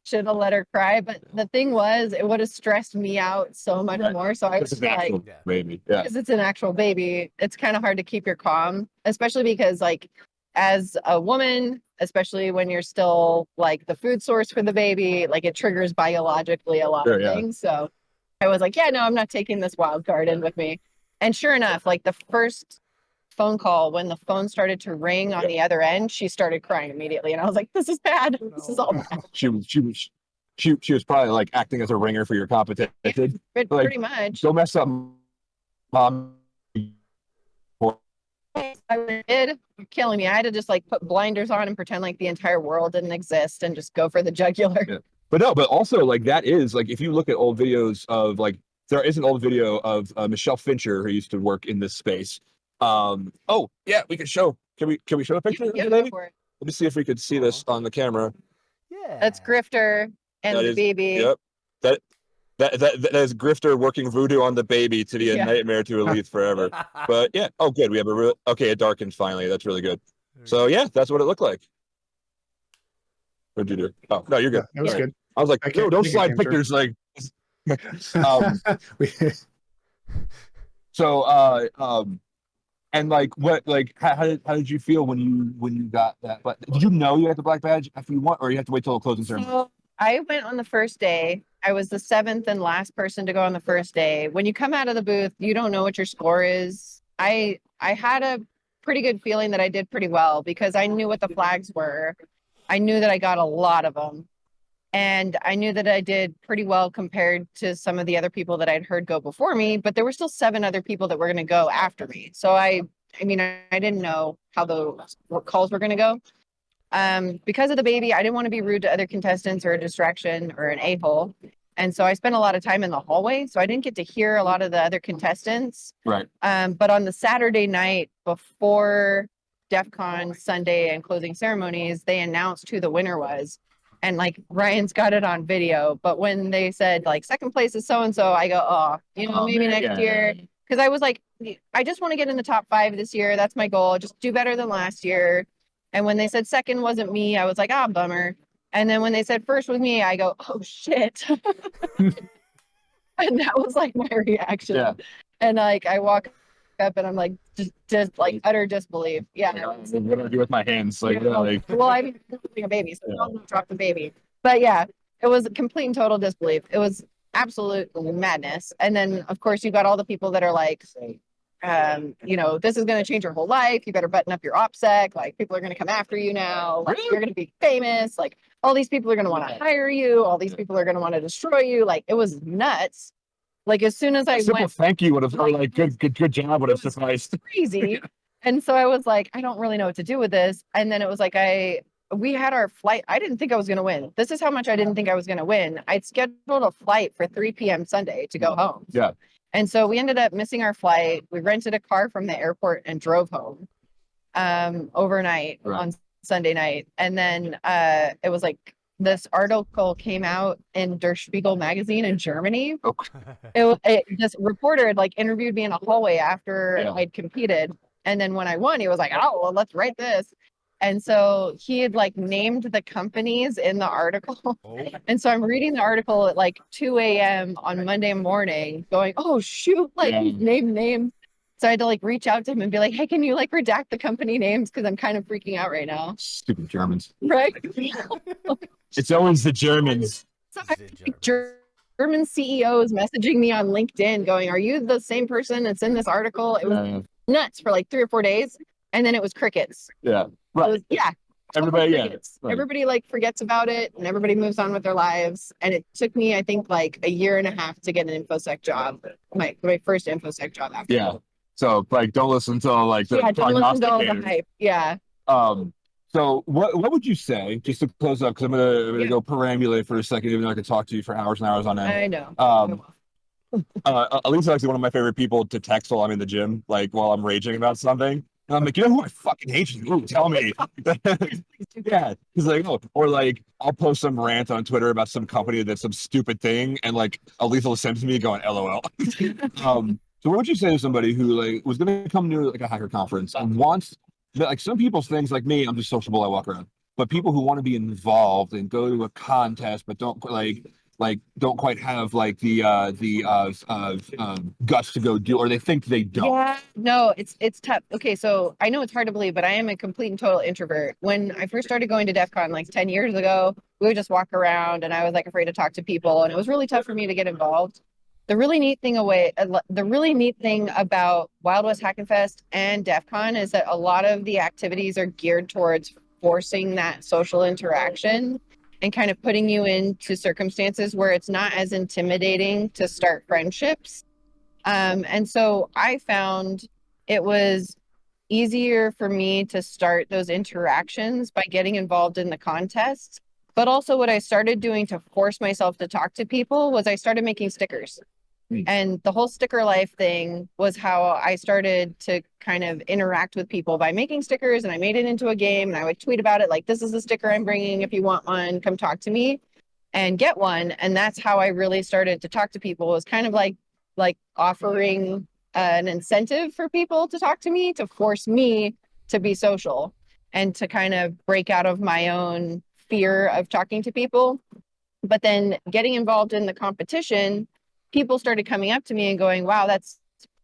Should have let her cry, but the thing was, it would have stressed me out so much more. So I was like, baby, because it's an actual baby, it's kind of hard to keep your calm, especially because like as a woman, especially when you're still like the food source for the baby. Like it triggers biologically a lot of things. So I was like, yeah, no, I'm not taking this wild card in with me. And sure enough, like the first phone call, when the phone started to ring on the other end, she started crying immediately. And I was like, this is bad. This is all bad. She was probably like acting as a ringer for your competition. Like, pretty much. Don't mess up, mom. I did. You're killing me. I had to just like put blinders on and pretend like the entire world didn't exist and just go for the jugular. Yeah. But no, but also like that is like if you look at old videos of like there is an old video of Michelle Fincher who used to work in this space. Oh yeah, we can show. Can we show a picture of the baby? For it. Let me see if we could see this on the camera. Yeah. That's Grifter and That the is- baby. Yep. That is Grifter working voodoo on the baby to be a nightmare to Elise forever. But yeah, oh good, we have a real okay. It darkened finally. That's really good. So yeah, that's what it looked like. What'd you do? Oh no, you're good. That was All right. good. I was like, I no, can't don't think it slide came through. pictures like. We- And like what like how did you feel when you got that? But did you know you had the black badge after you won, or you have to wait till the closing ceremony? So I went on the first day. I was the 7th and last person to go on the first day. When you come out of the booth, you don't know what your score is. I had a pretty good feeling that I did pretty well because I knew what the flags were. I knew that I got a lot of them. And I knew that I did pretty well compared to some of the other people that I'd heard go before me, but there were still 7 other people that were going to go after me. So I didn't know how the calls were going to go. Because of the baby, I didn't want to be rude to other contestants or a distraction or an a-hole. And so I spent a lot of time in the hallway. So I didn't get to hear a lot of the other contestants. Right. But on the Saturday night before DEF CON Sunday and closing ceremonies, they announced who the winner was. And like Ryan's got it on video. But when they said like second place is so-and-so, I go, oh, maybe next year. Because I was like, I just want to get in the top 5 this year. That's my goal. Just do better than last year. And when they said second wasn't me, I was like, bummer. And then when they said first was me, I go, oh shit. And that was like my reaction. Yeah. And like I walk up and I'm like just like utter disbelief. Yeah. What do I do with my hands? Like, like Well, I'm holding a baby, so don't drop the baby. But yeah, it was complete and total disbelief. It was absolute madness. And then of course you got all the people that are like, this is going to change your whole life. You better button up your OPSEC. Like people are going to come after you now. Like you're going to be famous. Like all these people are going to want to hire you. All these people are going to want to destroy you. Like it was nuts. Like as soon as I simple went, thank you would have, or like good job would have sufficed. crazy. And so I was like, I don't really know what to do with this. And then it was like, we had our flight. I didn't think I was going to win. This is how much I didn't think I was going to win. I'd scheduled a flight for 3 p.m. Sunday to go home. Yeah. And so we ended up missing our flight. We rented a car from the airport and drove home overnight on Sunday night. And then it was like this article came out in Der Spiegel magazine in Germany. This reporter had like interviewed me in a hallway after I'd competed. And then when I won, he was like, oh, well, let's write this. And so he had like named the companies in the article. And so I'm reading the article at like 2 a.m. on Monday morning going, oh, shoot, like name names. So I had to like reach out to him and be like, hey, can you like redact the company names? Because I'm kind of freaking out right now. Stupid Germans. Right? It's always the Germans. So German CEOs messaging me on LinkedIn going, are you the same person that's in this article? It was nuts for like 3 or 4 days. And then it was crickets. Yeah. Right. Everybody, crickets. Everybody like forgets about it and everybody moves on with their lives. And it took me, I think, like a year and a half to get an InfoSec job. My first InfoSec job after. Yeah. So like don't listen to like the don't listen to all the hype. Yeah. So what would you say, just to close up, because I'm gonna go perambulate for a second, even though I could talk to you for hours and hours on end. I know. Alisa is actually one of my favorite people to text while I'm in the gym, like while I'm raging about something. And I'm like, you know who I fucking hate you? Ooh, tell me. Yeah. He's like, oh, or like I'll post some rant on Twitter about some company that did some stupid thing, and like Alisa will send to me going, LOL. So what would you say to somebody who like was gonna come to like a hacker conference and wants like some people's things like me, I'm just sociable, I walk around. But people who want to be involved and go to a contest but don't like like don't quite have like the guts to go do, or they think they don't. Yeah, no, it's tough. Okay, so I know it's hard to believe, but I am a complete and total introvert. When I first started going to DEF CON like 10 years ago, we would just walk around and I was like afraid to talk to people, and it was really tough for me to get involved. The really neat thing about Wild West Hackin Fest and DEF CON is that a lot of the activities are geared towards forcing that social interaction and kind of putting you into circumstances where it's not as intimidating to start friendships. And so I found it was easier for me to start those interactions by getting involved in the contests. But also what I started doing to force myself to talk to people was I started making stickers. And the whole sticker life thing was how I started to kind of interact with people by making stickers, and I made it into a game, and I would tweet about it like, this is the sticker I'm bringing. If you want one, come talk to me and get one. And that's how I really started to talk to people. It was kind of like offering an incentive for people to talk to me, to force me to be social and to kind of break out of my own fear of talking to people. But then getting involved in the competition, people started coming up to me and going, wow, that's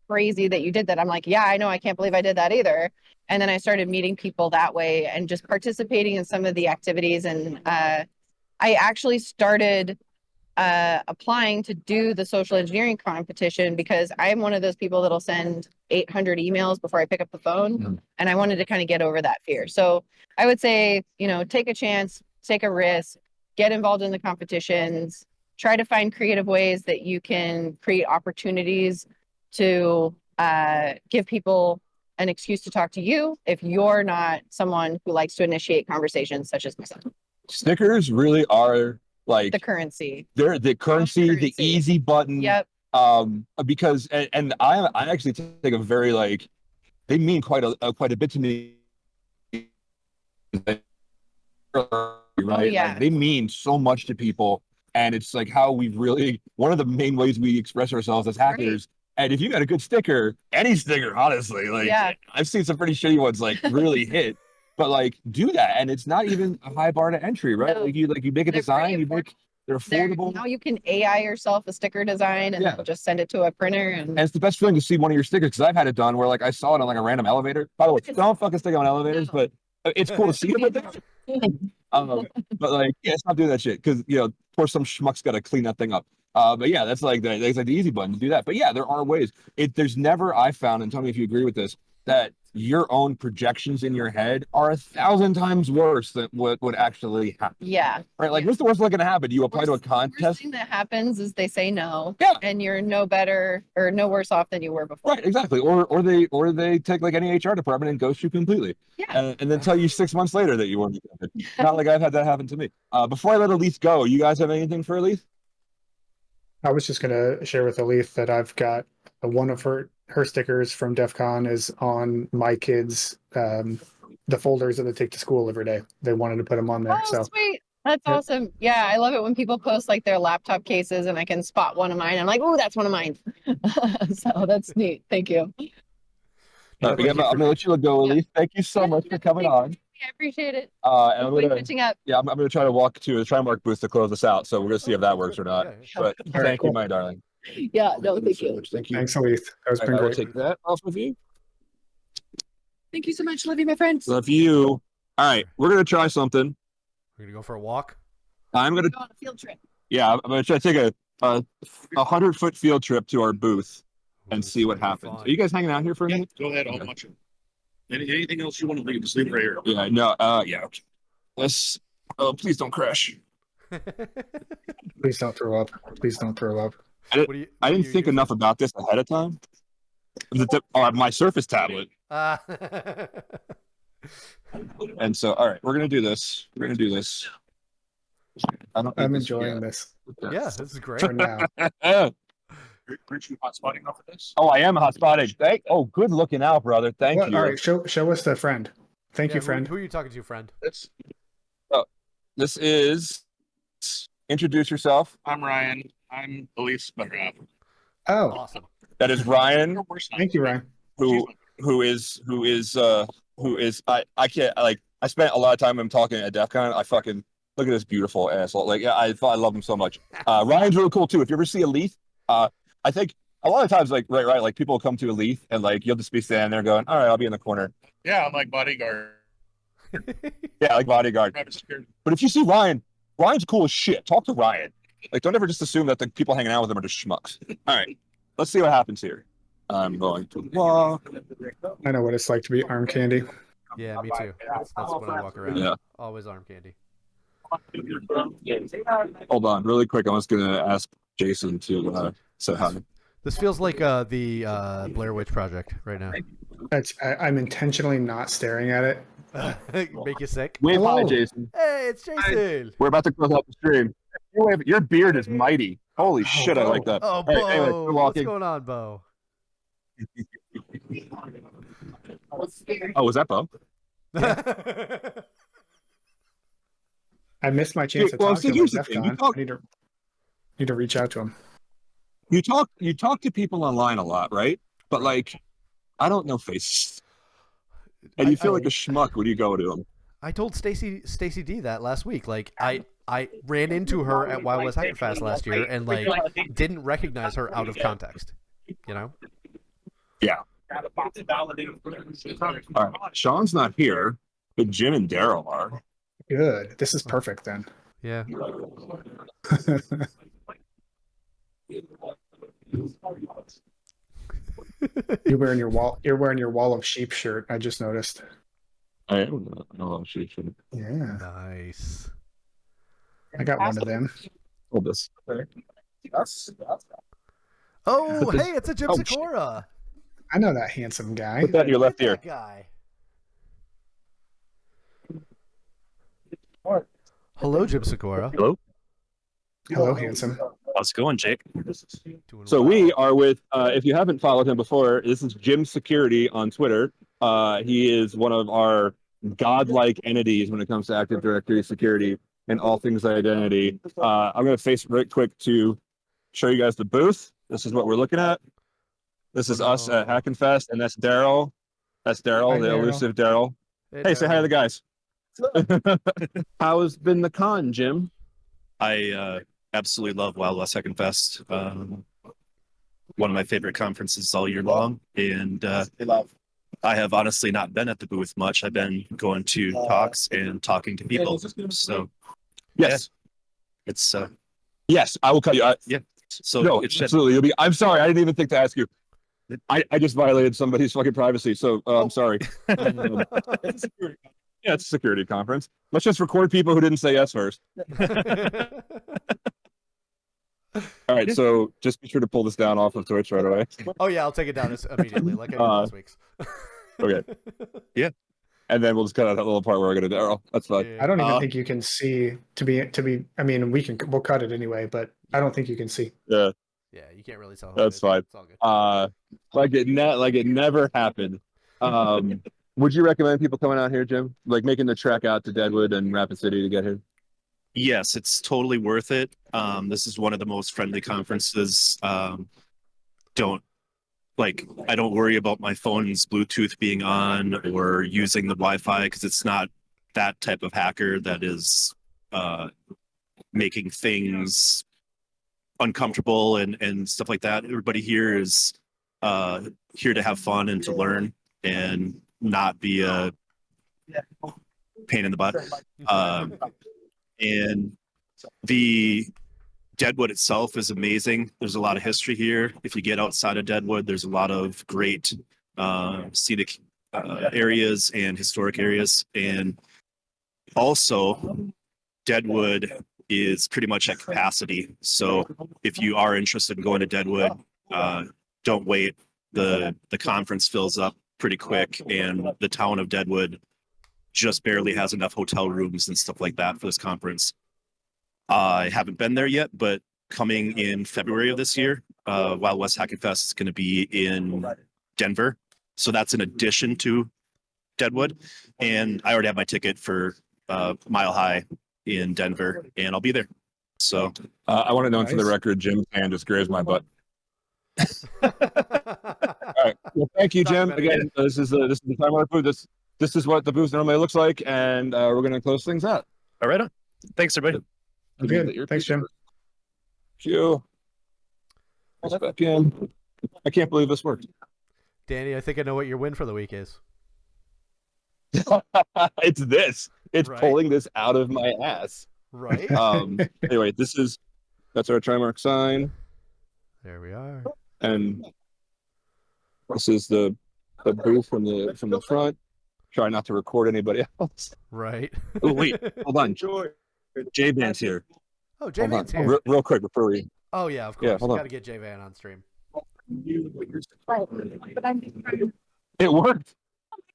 crazy that you did that. I'm like, yeah, I know. I can't believe I did that either. And then I started meeting people that way and just participating in some of the activities. And I actually started applying to do the social engineering competition because I'm one of those people that'll send 800 emails before I pick up the phone. And I wanted to kind of get over that fear. So I would say, take a chance, take a risk, get involved in the competitions, try to find creative ways that you can create opportunities to give people an excuse to talk to you if you're not someone who likes to initiate conversations such as myself. Stickers really are like the currency. They're the currency, the easy button. Yep. Because and I actually take a very like, they mean quite a bit to me. Right? Yeah. Like, they mean so much to people. And it's like how we've really, one of the main ways we express ourselves as hackers. Right. And if you got a good sticker, any sticker, honestly, like I've seen some pretty shitty ones like really hit, but like do that. And it's not even a high bar to entry, right? No. Like you make a design, they're affordable. Now you can AI yourself a sticker design and just send it to a printer. And it's the best feeling to see one of your stickers, because I've had it done where like I saw it on like a random elevator. By the way, don't fucking stick on elevators, but it's cool to see it. But like, stop doing that shit, because poor some schmuck's got to clean that thing up. But yeah, that's like the easy button to do that. But yeah, there are ways. There's never, I found, and tell me if you agree with this, that your own projections in your head are 1,000 times worse than what would actually happen. Yeah. Right. Like, what's the worst going to happen? You apply to a contest. Worst thing that happens is they say no. Yeah. And you're no better or no worse off than you were before. Right. Exactly. Or they take like any HR department and ghost you completely. Yeah. And then tell you 6 months later that you weren't good. Not like I've had that happen to me. Before I let Elise go, you guys have anything for Elise? I was just going to share with Elise that I've got one of her stickers from DEF CON is on my kids' the folders that they take to school every day. They wanted to put them on there. Oh, sweet. That's awesome. Yeah, I love it when people post like their laptop cases and I can spot one of mine. I'm like, oh, that's one of mine. So that's neat. Thank you. I'm going to let you go, Elise. Thank you so much for coming on. I appreciate it. And I'm going to try to walk to the Trimark booth to close this out. So we're going to see if that works or not. But thank you, my darling. Yeah, no, thank you. Thank you. Thanks, Elise. That was been great. I'll take that off of you. Thank you so much. Love you, my friends. Love you. All right, we're going to try something. We're going to go for a walk? I'm going to go on a field trip. Yeah, I'm going to try to take a 100-foot field trip to our booth and see what happens. Fun. Are you guys hanging out here for a minute? Go ahead. I'll watch it. Anything else you want to leave? Just leave right here. Yeah, no, yeah. Let's, please don't crash. Please don't throw up. Please don't throw up. I didn't think enough about this ahead of time. My Surface tablet. And so, all right, we're going to do this. I'm enjoying this. Yeah, this is great. For now. Aren't you hotspotting off of this? Oh, I am hotspotting. Oh, good looking out, brother. Thank you. All right, show us the friend. Thank you, friend. Who are you talking to, friend? This is, introduce yourself. I'm Ryan. I'm Elise better half. Oh, awesome. That is Ryan. Thank you, Ryan. Who is I can't, like, I spent a lot of time with him talking at DEF CON. Look at this beautiful asshole. Like, yeah, I love him so much. Ryan's really cool too. If you ever see a Leaf, I think a lot of times, like, right, like people come to a Leaf and like you'll just be standing there going, all right, I'll be in the corner. Yeah, I'm like bodyguard. Yeah, like bodyguard. Private security. But if you see Ryan, Ryan's cool as shit. Talk to Ryan. Like, don't ever just assume that the people hanging out with him are just schmucks. All right, let's see what happens here. I'm going to walk. I know what it's like to be arm candy. Yeah, me too. That's when I walk around. Yeah. Always arm candy. Hold on, really quick. I was gonna ask Jason to say hi. This feels like the Blair Witch Project right now. I'm intentionally not staring at it. Make you sick. Wave hi, Hello. Jason. Hey, it's Jason. We're about to close out the stream. Your beard is mighty. Holy shit, I like that. Oh, Hey, Bo. anyway, we're What's walking. going on, Bo? Oh, was that Bo? I missed my chance to Well, talk so to him here's at the thing. DEF CON. I need to reach out to him. You talk to people online a lot, right? But like, I don't know faces. And you feel like a schmuck when you go to them. I told Stacy D that last week. Like I ran into her at Wild West Hackin Fest last year and like didn't recognize her out of context. You know? Yeah. All right. Sean's not here, but Jim and Daryl are. Good. This is perfect then. Yeah. You're wearing your wall of sheep shirt. I just noticed. I am. Oh, she should Yeah, Nice. I got one of them. hold this. Oh, hey, it's a Jim Oh, Sikora. I know that handsome guy. Put that in your left ear. That guy. Hello, Jim Sikora. Hello. Hello, handsome. How's it going, Jake? Doing So well. we are with. If you haven't followed him before, this is Jim Security on Twitter. He is one of our godlike entities when it comes to Active Directory security and all things identity. I'm going to face it right quick to show you guys the booth. This is what we're looking at. This is us at Hackin Fest, and that's Daryl. That's Daryl, Hi, the Daryl. elusive Daryl. Hey, say hi to the guys. How's been the con, Jim? I absolutely love Wild West Hackin Fest. One of my favorite conferences all year long, and I have honestly not been at the booth much. I've been going to talks and talking to people. So Yes. it's Yes, I will cut you. so No, it's absolutely. You'll be. I'm sorry. I didn't even think to ask you. I just violated somebody's fucking privacy. So I'm sorry. Yeah, it's a security conference. Let's just record people who didn't say yes first. All right. So just be sure to pull this down off of Twitch right away. Oh yeah, I'll take it down immediately, like I did last week's. Okay. Yeah. And then we'll just cut out that little part where I go to Daryl. That's fine. I don't even think you can see to be. I mean, we'll cut it anyway, but I don't think you can see. Yeah, Yeah, you can't really tell. that's fine. It's all good. Like it never happened. Would you recommend people coming out here, Jim? Like making the trek out to Deadwood and Rapid City to get here? Yes, it's totally worth it. This is one of the most friendly conferences. I don't worry about my phone's Bluetooth being on or using the Wi-Fi because it's not that type of hacker that is making things uncomfortable and stuff like that. Everybody here is here to have fun and to learn and not be a pain in the butt. And the Deadwood itself is amazing. There's a lot of history here. If you get outside of Deadwood, there's a lot of great scenic areas and historic areas. And also, Deadwood is pretty much at capacity. So if you are interested in going to Deadwood, don't wait. The conference fills up pretty quick, and the town of Deadwood just barely has enough hotel rooms and stuff like that for this conference. I haven't been there yet, but coming in February of this year, Wild West Hackin Fest is going to be in Denver. So that's in addition to Deadwood. And I already have my ticket for Mile High in Denver, and I'll be there. So I want to know for the Nice. record, Jim's hand just grazed my butt. All right. Well, thank you, Jim. Again, this is the time warp booth. This is what the booth normally looks like, and we're going to close things out. all right on. Thanks, everybody. Good. Thanks, Jim. You. Back in. I can't believe this worked. Danny, I think I know what your win for the week is. It's this. It's Right? pulling this out of my ass. Right? Anyway, that's our Trimark sign, There we are. and this is the booth from the front. Try not to record anybody else. Right. Oh wait, hold on. J Van's here. Oh, J Hold on, Van's here. real quick before we. Oh yeah, of Yeah, course. hold You on. got to get J Van on stream. It worked.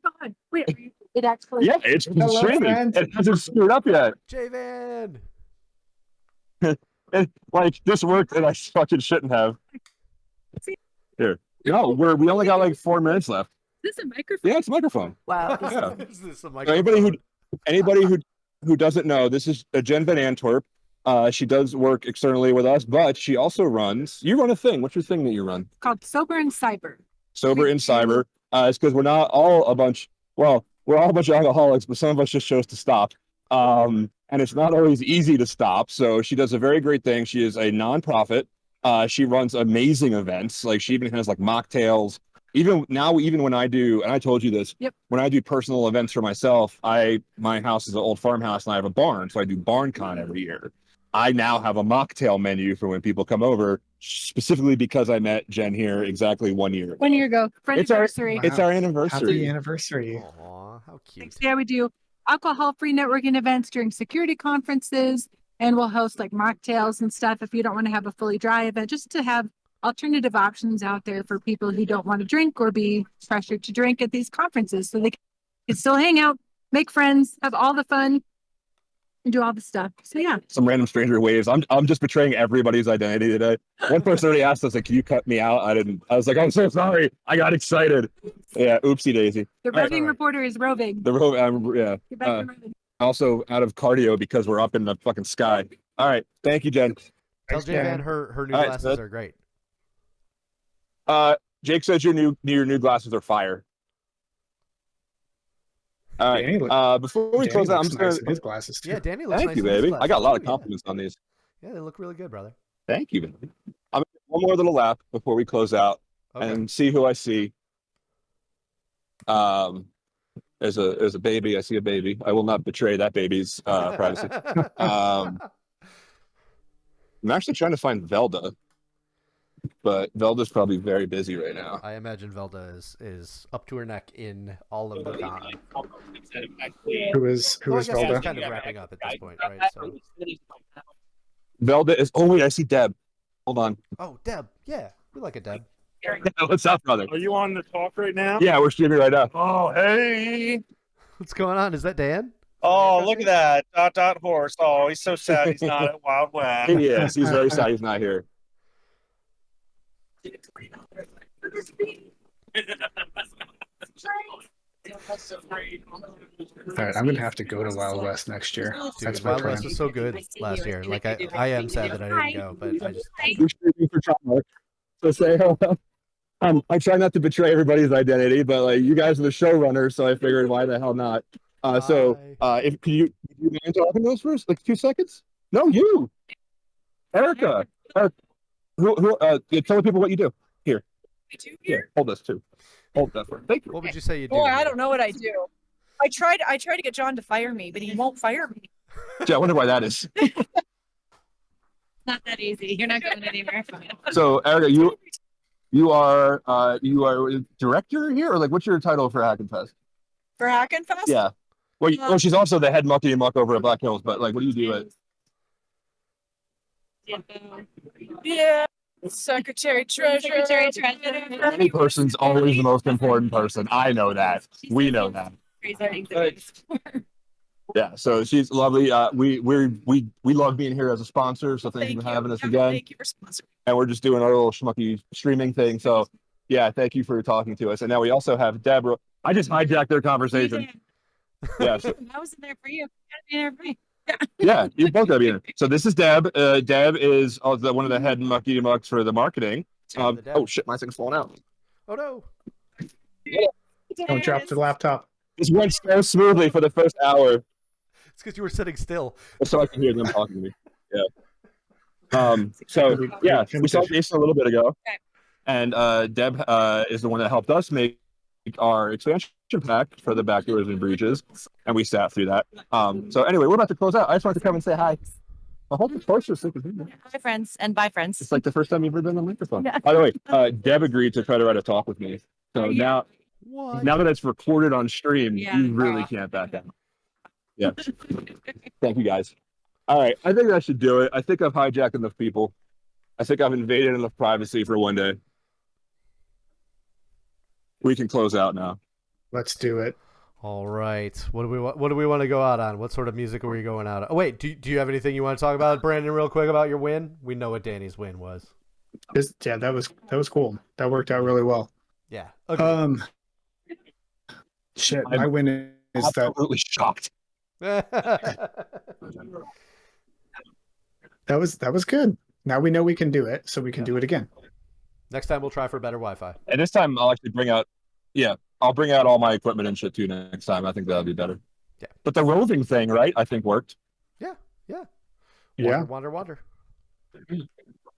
God, wait, it actually. Yeah, it's Hello, streaming. friend. It hasn't screwed up yet. J Van. Like this worked, and I fucking shouldn't have. Here, no, we only got like 4 minutes left. Is this a microphone? Yeah, it's a microphone. Wow. Yeah. Is this a Anybody who doesn't know, this is Jen Van Antwerp. She does work externally with us, but she also runs. You run a thing. What's your thing that you run? Called Sober and Cyber. Sober in Cyber. It's because we're not all a bunch. Well, we're all a bunch of alcoholics, but some of us just chose to stop. And it's not always easy to stop. So she does a very great thing. She is a nonprofit. She runs amazing events. Like she even has like mocktails. Even when I do, and I told you this, Yep. when I do personal events for myself, my house is an old farmhouse and I have a barn, so I do barn con every year. I now have a mocktail menu for when people come over, specifically because I met Jen here exactly 1 year. 1 year ago. Friend It's our- anniversary. It's our anniversary. Happy anniversary. Aw, how cute. Yeah, we do alcohol-free networking events during security conferences, and we'll host like mocktails and stuff if you don't want to have a fully dry event, just to have alternative options out there for people who don't want to drink or be pressured to drink at these conferences, so they can still hang out, make friends, have all the fun, and do all the stuff. So yeah. Some random stranger waves. I'm just betraying everybody's identity today. One person already asked us, like, can you cut me out? I didn't. I was like, I'm so sorry. I got excited. Yeah, oopsie daisy. The All right. roving reporter is roving. Yeah. Get back to roving. Also out of cardio because we're up in the fucking sky. All right. Thank you, Jen. Tell J Van her new All right, glasses so are great. Jake says your new glasses are fire. All Danny right. Before we close out, I'm just nice in gonna his glasses too. Yeah, Danny looks thank nice you, in his baby. I got a glasses, lot of too, compliments on these. Yeah, they look really good, brother. Thank you, baby. I'm gonna do one more little lap before we close out Okay. and see who I see. As a baby, I see a baby. I will not betray that baby's privacy. I'm actually trying to find Velda, but Velda's probably very busy right now. I imagine Velda is up to her neck in all of the con. Who is Well, I guess Velda? it's kind of wrapping up at this point, right? So. Velda is. Oh wait, I see Deb. Hold on. Oh, Deb. Yeah, we like a Deb. What's up, brother? Are you on the talk right now? Yeah, we're streaming right now. Oh, hey. What's going on? Is that Dan? Oh, look at that. Dot horse. Oh, he's so sad he's not at Wild West. He is. He's very sad he's not here. All right, I'm gonna have to go to Wild West next year. Dude, That's my Wild plan. West was so good last year. Like I am sad that I didn't go, but I just We're streaming for Trimark. So say hello. I try not to betray everybody's identity, but like you guys are the showrunners, so I figured why the hell not. If can you mind talking to us first, like 2 seconds? No, you, Erica. Yeah, tell the people what you do. Here, hold this too. Hold that for. Thank you. what would you say you do? Boy, I don't know what I do. I tried to get John to fire me, but he won't fire me. Gee, I wonder why that is. Not that easy. You're not going anywhere. So, Erica, you are director here, or like what's your title for Hackin Fest? For Hackin Fest? Yeah. Well, she's also the head muckety muck over at Black Hills, but like, what do you do at? Yeah. Secretary Treasurer. Any person's always the most important person. I know that. We know that. Yeah. So she's lovely. We love being here as a sponsor. So thank you for having us again. Thank you for sponsoring. And we're just doing our little schmucky streaming thing. So yeah, thank you for talking to us. And now we also have Deborah. I just hijacked their conversation. Yeah. So, I was in there for you. You gotta be there for me. yeah, you both gotta be in. So this is Deb. Deb is one of the head mucky mucks for the marketing. Oh shit, my thing's falling out. Oh no. Don't drop the laptop. This went so smoothly for the first hour. It's because you were sitting still. so I can hear them talking to me. Yeah. So yeah, we saw Jason a little bit ago, Okay. and Deb is the one that helped us make our expansion pack for the backdoors and breaches, and we sat through that. So anyway, we're about to close out. I just wanted to come and say hi. I hope the poster's sick as me. Hi, friends, and bye, friends. It's like the first time you've ever been on microphone. Yeah. By the way, Deb agreed to try to write a talk with me. So now that it's recorded on stream, Yeah. you really can't back out. Yeah. Thank you guys. All right. I think that should do it. I think I've hijacked enough people. I think I've invaded enough privacy for one day. We can close out now. Let's do it. All right. What do we want to go out on? What sort of music are we going out on? Oh, wait, do you have anything you want to talk about, Brandon, real quick about your win? We know what Danny's win was. Yeah, that was cool. That worked out really well. Yeah. Okay. Shit, my win is that Absolutely shocked. that was good. Now we know we can do it, so we can do it again. Next time we'll try for better Wi-Fi. And this time I'll actually I'll bring out all my equipment and shit too next time. I think that'll be better. Yeah. But the roving thing, right? I think worked. Yeah. Wander.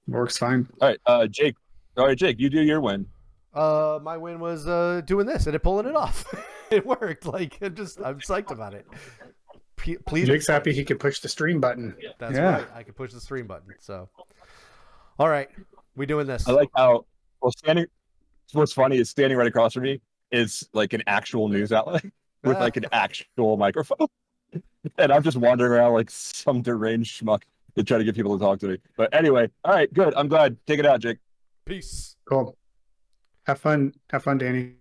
Works fine. All right, Jake. All right, Jake, you do your win. My win was doing this and pulling it off. It worked. Like I'm psyched about it. Please. Jake's happy he could push the stream button. That's right. I can push the stream button. So, all right, we doing this. I like how what's funny is standing right across from me is like an actual news outlet with like an actual microphone, and I'm just wandering around like some deranged schmuck to try to get people to talk to me. But anyway, all right, good. I'm glad. Take it out, Jake. Peace. Cool. Have fun, Danny.